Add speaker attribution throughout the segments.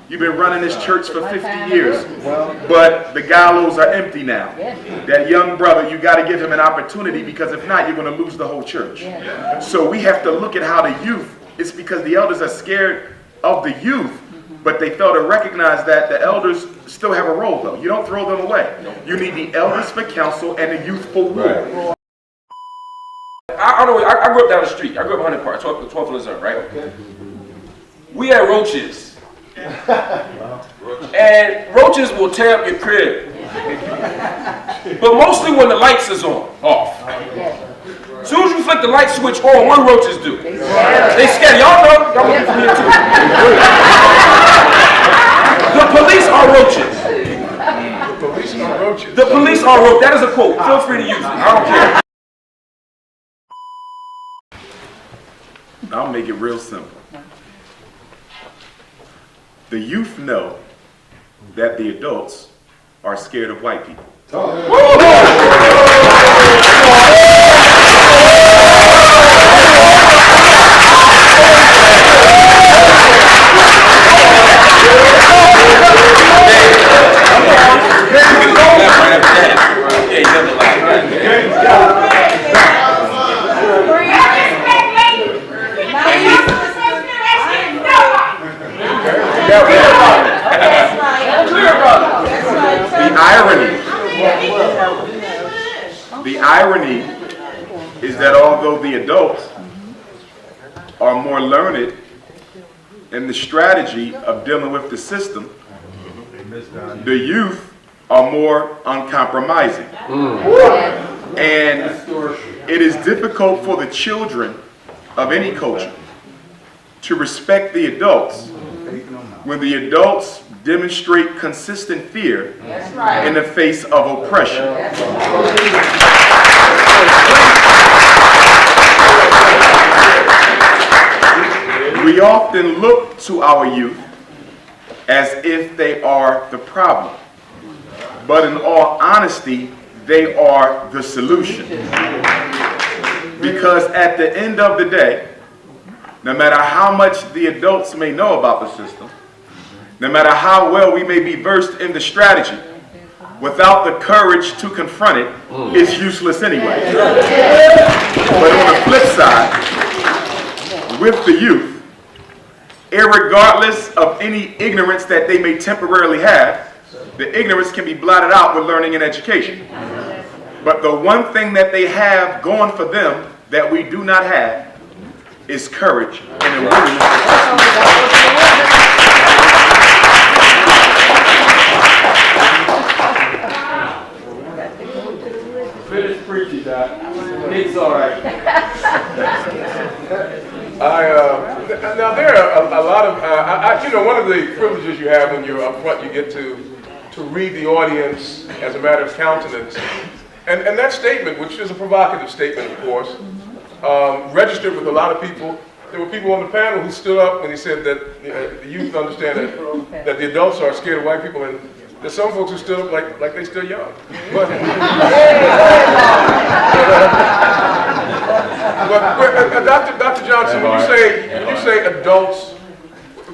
Speaker 1: You've been running this church for 50 years, but the gallows are empty now. That young brother, you got to give him an opportunity, because if not, you're going to lose the whole church. So we have to look at how the youth, it's because the elders are scared of the youth, but they fail to recognize that the elders still have a role, though. You don't throw them away. You need the elders for counsel and the youth for war.
Speaker 2: I grew up down the street. I grew up 100 Park, 12th Luzerne, right? Okay. We had roaches. And roaches will tear up your crib. But mostly when the lights is off. As soon as you flick the light switch on, what do roaches do? They scare. Y'all know. Y'all looking for me too. The police are roaches.
Speaker 3: The police are roaches.
Speaker 2: The police are roaches. That is a quote. Feel free to use it. I don't care.
Speaker 1: I'll make it real simple. The youth know that the adults are scared of white people. The irony is that although the adults are more learned in the strategy of dealing with the system, the youth are more uncompromising. And it is difficult for the children of any culture to respect the adults when the adults demonstrate consistent fear in the face of oppression. We often look to our youth as if they are the problem, but in all honesty, they are the solution. Because at the end of the day, no matter how much the adults may know about the system, no matter how well we may be versed in the strategy, without the courage to confront it, it's useless anyway. But on the flip side, with the youth, irregardless of any ignorance that they may temporarily have, the ignorance can be blotted out with learning and education. But the one thing that they have going for them that we do not have is courage and a willingness to
Speaker 2: Finish preaching, Doc. It's all right.
Speaker 3: Now there are a lot of, you know, one of the privileges you have when you're up front, you get to read the audience as a matter of countenance. And that statement, which is a provocative statement, of course, registered with a lot of people. There were people on the panel who stood up when he said that the youth understand that the adults are scared of white people, and there's some folks who stood up like they're still young. But Dr. Johnson, when you say adults,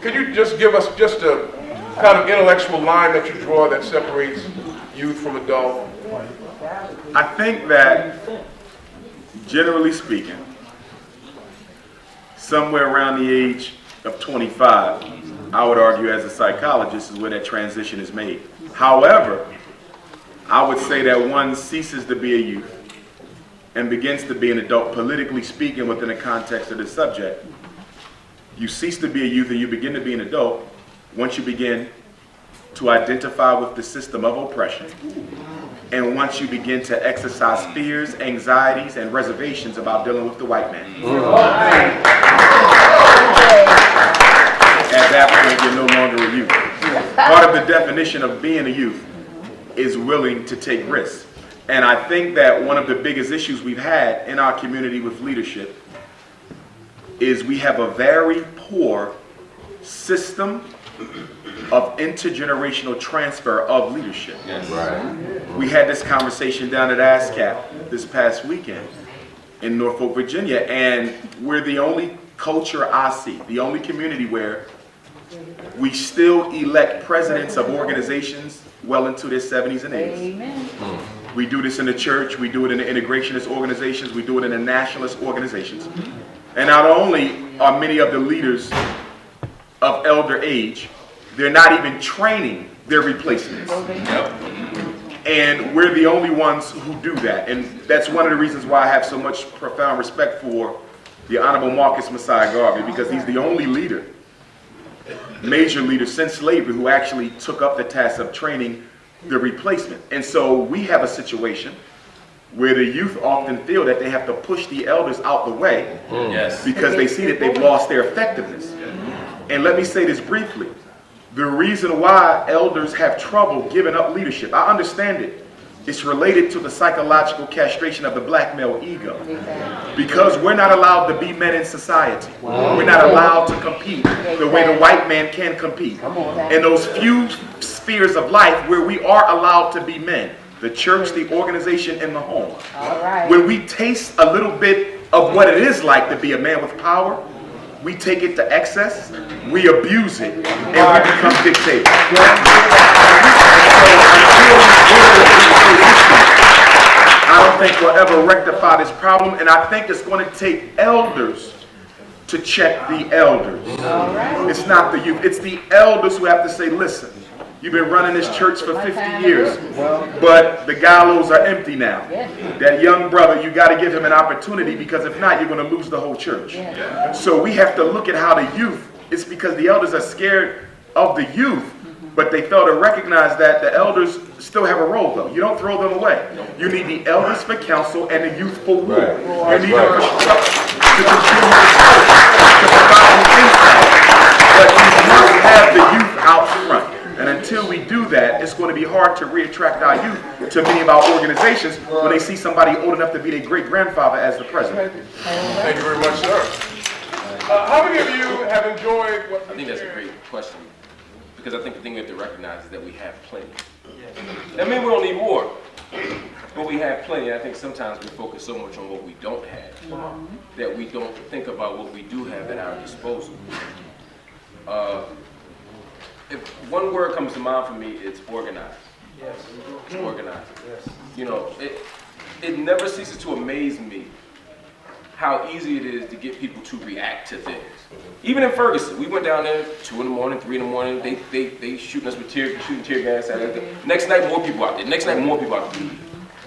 Speaker 3: can you just give us just a kind of intellectual line that you draw that separates youth from adult?
Speaker 1: I think that, generally speaking, somewhere around the age of 25, I would argue as a psychologist, is where that transition is made. However, I would say that one ceases to be a youth and begins to be an adult, politically speaking, within the context of this subject. You cease to be a youth and you begin to be an adult once you begin to identify with the system of oppression, and once you begin to exercise fears, anxieties, and reservations about dealing with the white man. At that point, you're no longer a youth. Part of the definition of being a youth is willing to take risks. And I think that one of the biggest issues we've had in our community with leadership is we have a very poor system of intergenerational transfer of leadership.
Speaker 2: Yes. Right.
Speaker 1: We had this conversation down at ASCAP this past weekend in Norfolk, Virginia, and we're the only culture I see, the only community where We still elect presidents of organizations well into their 70s and 80s.
Speaker 4: Amen.
Speaker 1: We do this in the church, we do it in the integrationist organizations, we do it in the nationalist organizations. And not only are many of the leaders of elder age, they're not even training their replacements. And we're the only ones who do that. And that's one of the reasons why I have so much profound respect for the Honorable Marcus Messiah Garvey, because he's the only leader, major leader since slavery, who actually took up the task of training the replacement. And so we have a situation where the youth often feel that they have to push the elders out the way because they see that they've lost their effectiveness. And let me say this briefly. The reason why elders have trouble giving up leadership, I understand it. It's related to the psychological castration of the black male ego. Because we're not allowed to be men in society. We're not allowed to compete the way the white man can compete. In those few spheres of life where we are allowed to be men, the church, the organization, and the home. When we taste a little bit of what it is like to be a man with power, we take it to excess, we abuse it, and we become dictators. I don't think we'll ever rectify this problem, and I think it's going to take elders to check the elders. It's not the youth, it's the elders who have to say, listen, you've been running this church for 50 years, but the gallows are empty now. That young brother, you got to give him an opportunity, because if not, you're going to lose the whole church. So we have to look at how the youth, it's because the elders are scared of the youth, but they fail to recognize that the elders still have a role, though. You don't throw them away. You need the elders for counsel and the youth for war. You need them for structure to continue the church, to provide the insight. But you must have the youth out front. And until we do that, it's going to be hard to reattract our youth to many of our organizations when they see somebody old enough to be their great-grandfather as the president.
Speaker 3: Thank you very much, sir. How many of you have enjoyed what
Speaker 2: I think that's a great question, because I think the thing we have to recognize is that we have plenty. That means we don't need more, but we have plenty. I think sometimes we focus so much on what we don't have that we don't think about what we do have at our disposal. If one word comes to mind for me, it's organized. It's organized. You know, it never ceases to amaze me how easy it is to get people to react to things. Even in Ferguson, we went down there 2 in the morning, 3 in the morning. They shooting us with tear gas out there. Next night, more people out there. Next night, more people out there.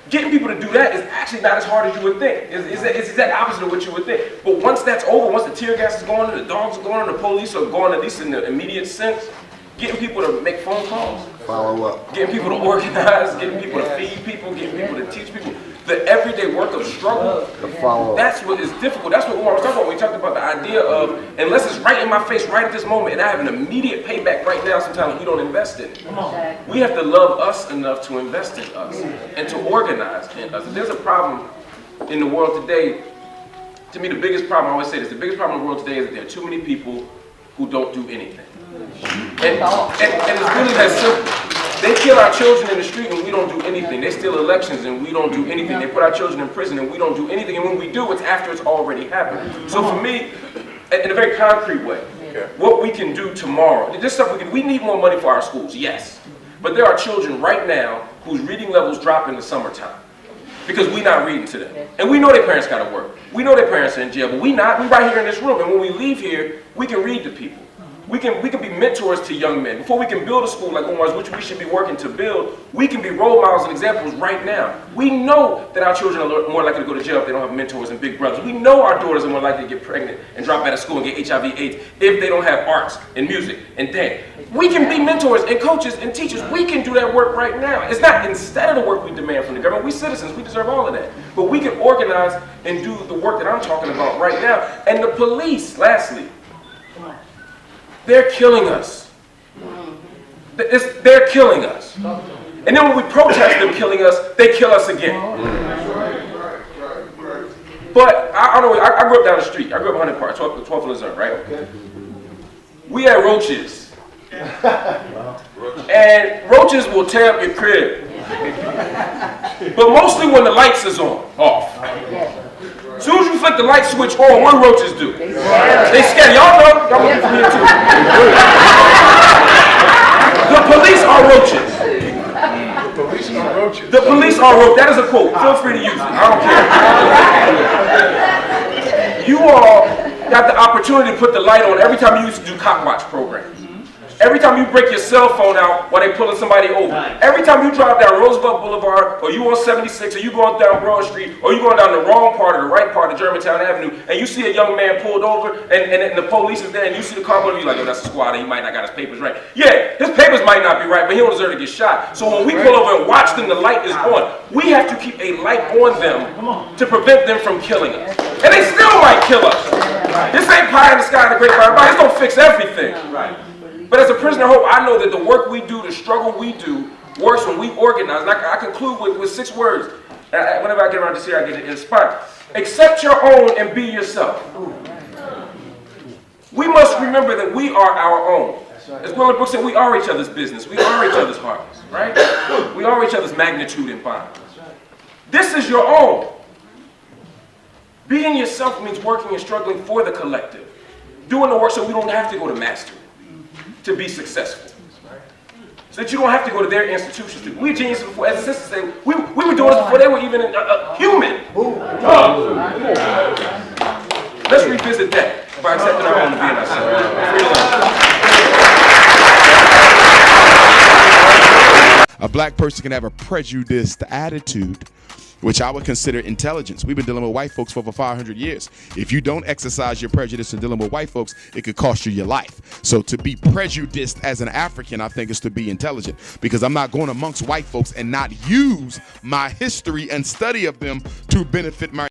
Speaker 2: Getting people to do that is actually not as hard as you would think. It's the exact opposite of what you would think. But once that's over, once the tear gas is gone, and the dogs are gone, and the police are gone, at least in the immediate sense, getting people to make phone calls,
Speaker 5: follow up,
Speaker 2: getting people to organize, getting people to feed people, getting people to teach people. The everyday work of struggle, that's what is difficult. That's what Umar was talking about when we talked about the idea of, unless it's right in my face right at this moment and I have an immediate payback right now, sometimes we don't invest in it. We have to love us enough to invest in us and to organize in us. There's a problem in the world today. To me, the biggest problem, I always say this, the biggest problem in the world today is that there are too many people who don't do anything. And it's really that simple. They kill our children in the street and we don't do anything. They steal elections and we don't do anything. They put our children in prison and we don't do anything. And when we do, it's after it's already happened. So for me, in a very concrete way, what we can do tomorrow, this stuff we need more money for our schools, yes. But there are children right now whose reading levels drop in the summertime because we're not reading to them. And we know their parents got to work. We know their parents are in jail, but we're right here in this room. And when we leave here, we can read to people. We can be mentors to young men. Before we can build a school like Umar's, which we should be working to build, we can be role models and examples right now. We know that our children are more likely to go to jail if they don't have mentors and big brothers. We know our daughters are more likely to get pregnant and drop out of school and get HIV/AIDS if they don't have arts and music and dance. We can be mentors and coaches and teachers. We can do that work right now. It's not instead of the work we demand from the government. We citizens, we deserve all of that. But we can organize and do the work that I'm talking about right now. And the police, lastly, they're killing us. They're killing us. And then when we protest them killing us, they kill us again. But I don't know, I grew up down the street. I grew up in Hunting Park, 12th Luzerne, right? We had roaches. And roaches will tear up your crib. But mostly when the lights is on, off. As soon as you flick the light switch on, what do roaches do? They scared. Y'all know. Y'all looking from here too. The police are roaches.
Speaker 3: The police are roaches.
Speaker 2: The police are roaches. That is a quote. Feel free to use it. I don't care. You all got the opportunity to put the light on every time you used to do cop watch programs. Every time you break your cell phone out while they pulling somebody over. Every time you drive down Roosevelt Boulevard, or you on 76, or you going down Broad Street, or you going down the wrong part or the right part of Germantown Avenue, and you see a young man pulled over, and the police is there, and you see the car going, you're like, oh, that's a squad, and he might not got his papers right. Yeah, his papers might not be right, but he don't deserve to get shot. So when we pull over and watch them, the light is on. We have to keep a light on them to prevent them from killing us. And they still might kill us. This ain't pie in the sky and the great fire. This don't fix everything. But as a prisoner of hope, I know that the work we do, the struggle we do, works when we organize. And I conclude with 6 words. Whenever I get around this here, I get inspired. Accept your own and be yourself. We must remember that we are our own. As Gwendolyn Brooks said, we are each other's business. We are each other's hearts, right? We are each other's magnitude and bond. This is your own. Being yourself means working and struggling for the collective. Doing the work so we don't have to go to mastery to be successful. So that you don't have to go to their institutions. We were geniuses before, as the sisters say, we were doing this before they were even human. Let's revisit that by accepting our own and being ourselves.
Speaker 4: A black person can have a prejudiced attitude, which I would consider intelligence. We've been dealing with white folks for over 500 years. If you don't exercise your prejudice in dealing with white folks, it could cost you your life. So to be prejudiced as an African, I think, is to be intelligent, because I'm not going amongst white folks and not use my history and study of them to benefit my